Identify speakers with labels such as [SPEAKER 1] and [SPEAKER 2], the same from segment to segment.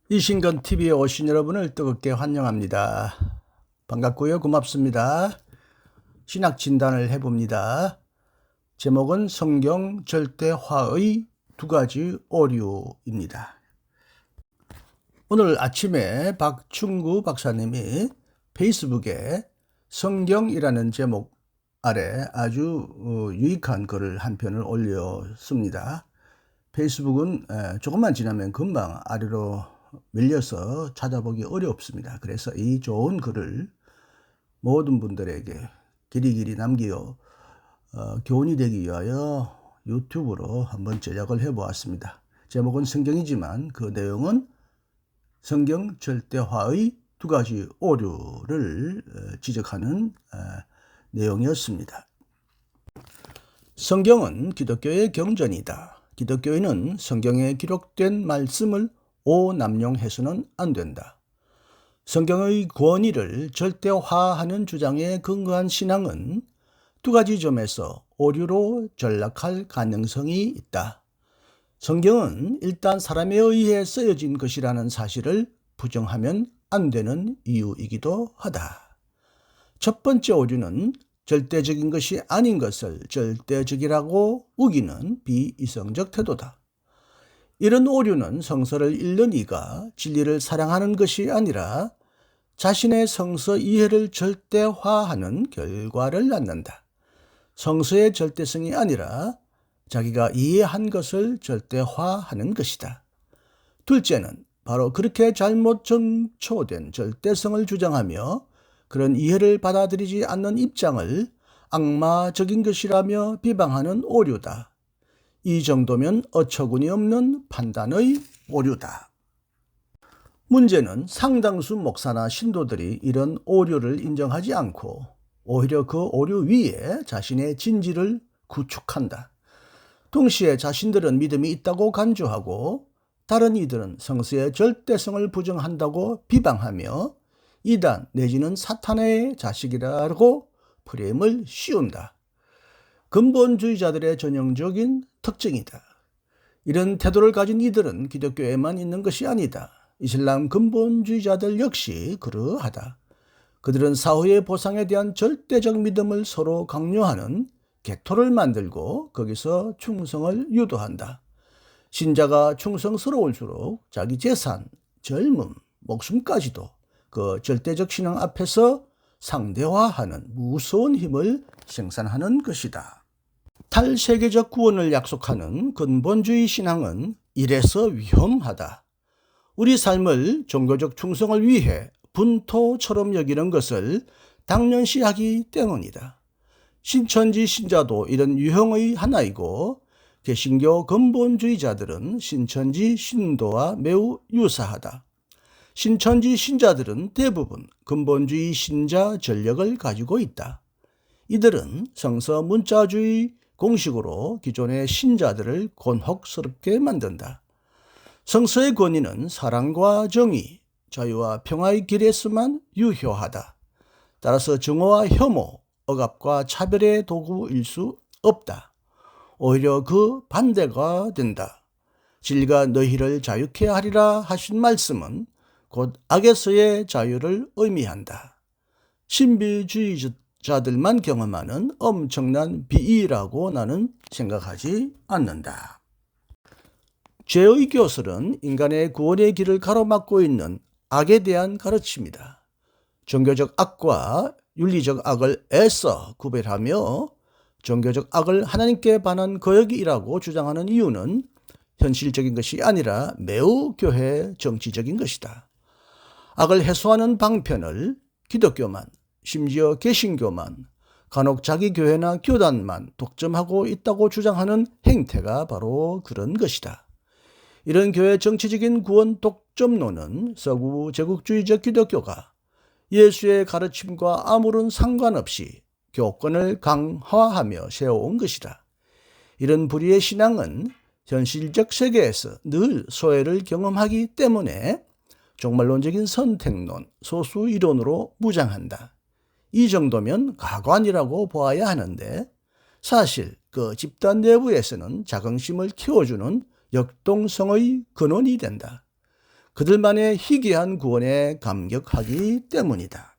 [SPEAKER 1] 이신건 TV에 오신 여러분을 뜨겁게 환영합니다. 반갑고요. 고맙습니다. 신학 진단을 해봅니다. 제목은 성경 절대화의 두 가지 오류입니다. 오늘 아침에 박충구 박사님이 페이스북에 성경이라는 제목 아래 아주 유익한 글을 한 편을 올렸습니다. 페이스북은 조금만 지나면 금방 아래로 밀려서 찾아보기 어렵습니다. 그래서 이 좋은 글을 모든 분들에게 길이길이 남기어 교훈이 되기 위하여 유튜브로 한번 제작을 해보았습니다. 제목은 성경이지만 그 내용은 성경 절대화의 두 가지 오류를 지적하는 내용이었습니다. 성경은 기독교의 경전이다. 기독교인은 성경에 기록된 말씀을 오남용해서는 안 된다. 성경의 권위를 절대화하는 주장에 근거한 신앙은 두 가지 점에서 오류로 전락할 가능성이 있다. 성경은 일단 사람에 의해 쓰여진 것이라는 사실을 부정하면 안 되는 이유이기도 하다. 첫 번째 오류는 절대적인 것이 아닌 것을 절대적이라고 우기는 비이성적 태도다. 이런 오류는 성서를 읽는 이가 진리를 사랑하는 것이 아니라 자신의 성서 이해를 절대화하는 결과를 낳는다. 성서의 절대성이 아니라 자기가 이해한 것을 절대화하는 것이다. 둘째는 바로 그렇게 잘못 정초된 절대성을 주장하며 그런 이해를 받아들이지 않는 입장을 악마적인 것이라며 비방하는 오류다. 이 정도면 어처구니 없는 판단의 오류다. 문제는 상당수 목사나 신도들이 이런 오류를 인정하지 않고 오히려 그 오류 위에 자신의 진지를 구축한다. 동시에 자신들은 믿음이 있다고 간주하고 다른 이들은 성서의 절대성을 부정한다고 비방하며 이단 내지는 사탄의 자식이라고 프레임을 씌운다. 근본주의자들의 전형적인 특징이다. 이런 태도를 가진 이들은 기독교에만 있는 것이 아니다. 이슬람 근본주의자들 역시 그러하다. 그들은 사후의 보상에 대한 절대적 믿음을 서로 강요하는 객토를 만들고 거기서 충성을 유도한다. 신자가 충성스러울수록 자기 재산, 젊음, 목숨까지도 그 절대적 신앙 앞에서 상대화하는 무서운 힘을 생산하는 것이다. 탈세계적 구원을 약속하는 근본주의 신앙은 이래서 위험하다. 우리 삶을 종교적 충성을 위해 분토처럼 여기는 것을 당연시하기 때문이다. 신천지 신자도 이런 유형의 하나이고 개신교 근본주의자들은 신천지 신도와 매우 유사하다. 신천지 신자들은 대부분 근본주의 신자 전력을 가지고 있다. 이들은 성서 문자주의 공식으로 기존의 신자들을 곤혹스럽게 만든다. 성서의 권위는 사랑과 정의, 자유와 평화의 길에서만 유효하다. 따라서 증오와 혐오, 억압과 차별의 도구일 수 없다. 오히려 그 반대가 된다. 진리가 너희를 자유케 하리라 하신 말씀은 곧 악에서의 자유를 의미한다. 신비주의자들만 경험하는 엄청난 비이라고 나는 생각하지 않는다. 죄의 교설은 인간의 구원의 길을 가로막고 있는 악에 대한 가르침이다. 종교적 악과 윤리적 악을 애써 구별하며 종교적 악을 하나님께 반한 거역이라고 주장하는 이유는 현실적인 것이 아니라 매우 교회 정치적인 것이다. 악을 해소하는 방편을 기독교만, 심지어 개신교만, 간혹 자기 교회나 교단만 독점하고 있다고 주장하는 행태가 바로 그런 것이다. 이런 교회 정치적인 구원 독점론은 서구 제국주의적 기독교가 예수의 가르침과 아무런 상관없이 교권을 강화하며 세워온 것이다. 이런 불의의 신앙은 현실적 세계에서 늘 소외를 경험하기 때문에 종말론적인 선택론, 소수 이론으로 무장한다. 이 정도면 가관이라고 보아야 하는데 사실 그 집단 내부에서는 자긍심을 키워주는 역동성의 근원이 된다. 그들만의 희귀한 구원에 감격하기 때문이다.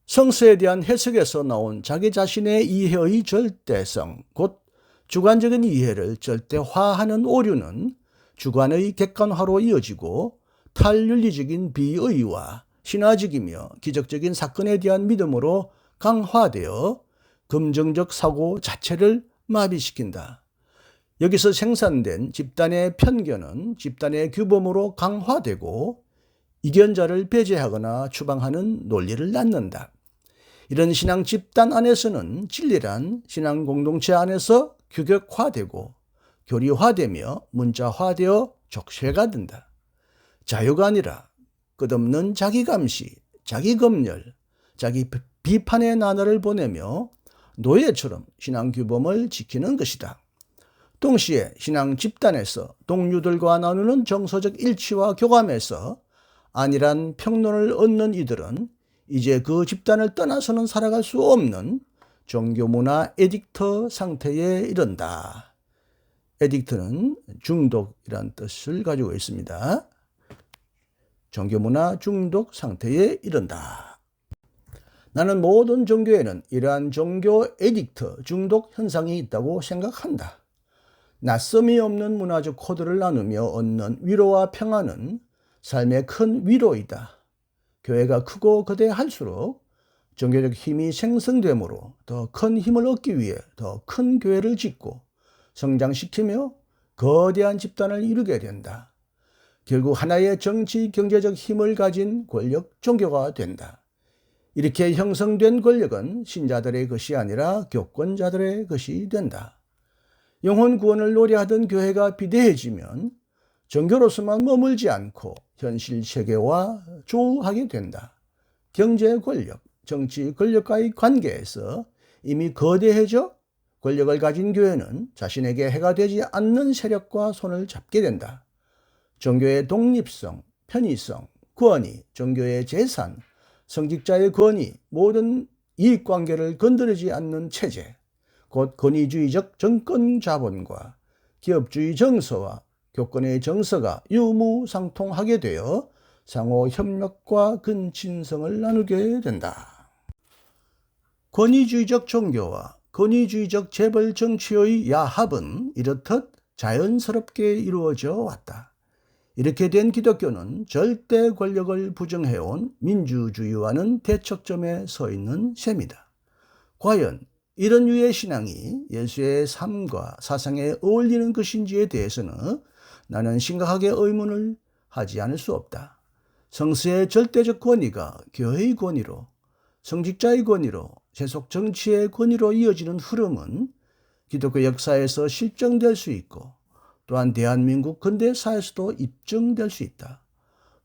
[SPEAKER 1] 성서에 대한 해석에서 나온 자기 자신의 이해의 절대성, 곧 주관적인 이해를 절대화하는 오류는 주관의 객관화로 이어지고 탈윤리적인 비의와 신화적이며 기적적인 사건에 대한 믿음으로 강화되어 긍정적 사고 자체를 마비시킨다. 여기서 생산된 집단의 편견은 집단의 규범으로 강화되고 이견자를 배제하거나 추방하는 논리를 낳는다. 이런 신앙 집단 안에서는 진리란 신앙 공동체 안에서 규격화되고 교리화되며 문자화되어 족쇄가 된다. 자유가 아니라 끝없는 자기감시, 자기검열, 자기 비판의 나날을 보내며 노예처럼 신앙 규범을 지키는 것이다. 동시에 신앙 집단에서 동료들과 나누는 정서적 일치와 교감에서 안일한 평론을 얻는 이들은 이제 그 집단을 떠나서는 살아갈 수 없는 종교문화 에딕터 상태에 이른다. 에딕트는 중독이란 뜻을 가지고 있습니다. 종교문화 중독 상태에 이른다. 나는 모든 종교에는 이러한 종교 에딕트 중독 현상이 있다고 생각한다. 낯섦이 없는 문화적 코드를 나누며 얻는 위로와 평안은 삶의 큰 위로이다. 교회가 크고 거대할수록 종교적 힘이 생성되므로 더 큰 힘을 얻기 위해 더 큰 교회를 짓고 성장시키며 거대한 집단을 이루게 된다. 결국 하나의 정치, 경제적 힘을 가진 권력 종교가 된다. 이렇게 형성된 권력은 신자들의 것이 아니라 교권자들의 것이 된다. 영혼 구원을 노래하던 교회가 비대해지면 종교로서만 머물지 않고 현실 세계와 조우하게 된다. 경제 권력, 정치 권력과의 관계에서 이미 거대해져 권력을 가진 교회는 자신에게 해가 되지 않는 세력과 손을 잡게 된다. 종교의 독립성, 편의성, 권위, 종교의 재산, 성직자의 권위, 모든 이익관계를 건드리지 않는 체제, 곧 권위주의적 정권 자본과 기업주의 정서와 교권의 정서가 유무상통하게 되어 상호 협력과 근친성을 나누게 된다. 권위주의적 종교와 권위주의적 재벌 정치의 야합은 이렇듯 자연스럽게 이루어져 왔다. 이렇게 된 기독교는 절대 권력을 부정해온 민주주의와는 대척점에 서 있는 셈이다. 과연 이런 유의 신앙이 예수의 삶과 사상에 어울리는 것인지에 대해서는 나는 심각하게 의문을 하지 않을 수 없다. 성서의 절대적 권위가 교회의 권위로, 성직자의 권위로, 세속 정치의 권위로 이어지는 흐름은 기독교 역사에서 실정될 수 있고 또한 대한민국 근대사에서도 입증될 수 있다.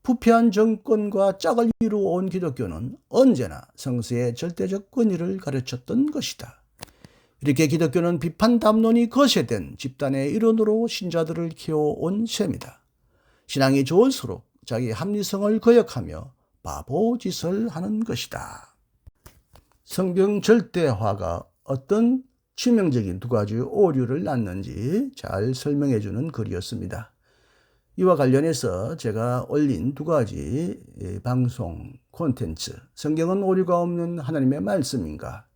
[SPEAKER 1] 부패한 정권과 짝을 이루어온 기독교는 언제나 성서의 절대적 권위를 가르쳤던 것이다. 이렇게 기독교는 비판 담론이 거세된 집단의 일원으로 신자들을 키워온 셈이다. 신앙이 좋을수록 자기 합리성을 거역하며 바보짓을 하는 것이다. 성경 절대화가 어떤 치명적인 두 가지 오류를 낳는지 잘 설명해 주는 글이었습니다. 이와 관련해서 제가 올린 두 가지 방송 콘텐츠, 성경은 오류가 없는 하나님의 말씀인가,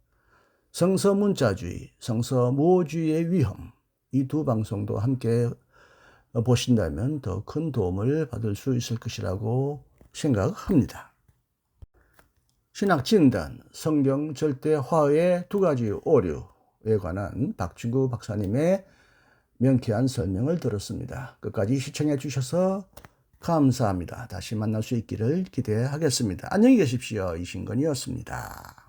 [SPEAKER 1] 성서 문자주의, 성서 무오주의의 위험, 이 두 방송도 함께 보신다면 더 큰 도움을 받을 수 있을 것이라고 생각합니다. 신학진단, 성경 절대화의 두 가지 오류에 관한 박준구 박사님의 명쾌한 설명을 들었습니다. 끝까지 시청해 주셔서 감사합니다. 다시 만날 수 있기를 기대하겠습니다. 안녕히 계십시오. 이신건이었습니다.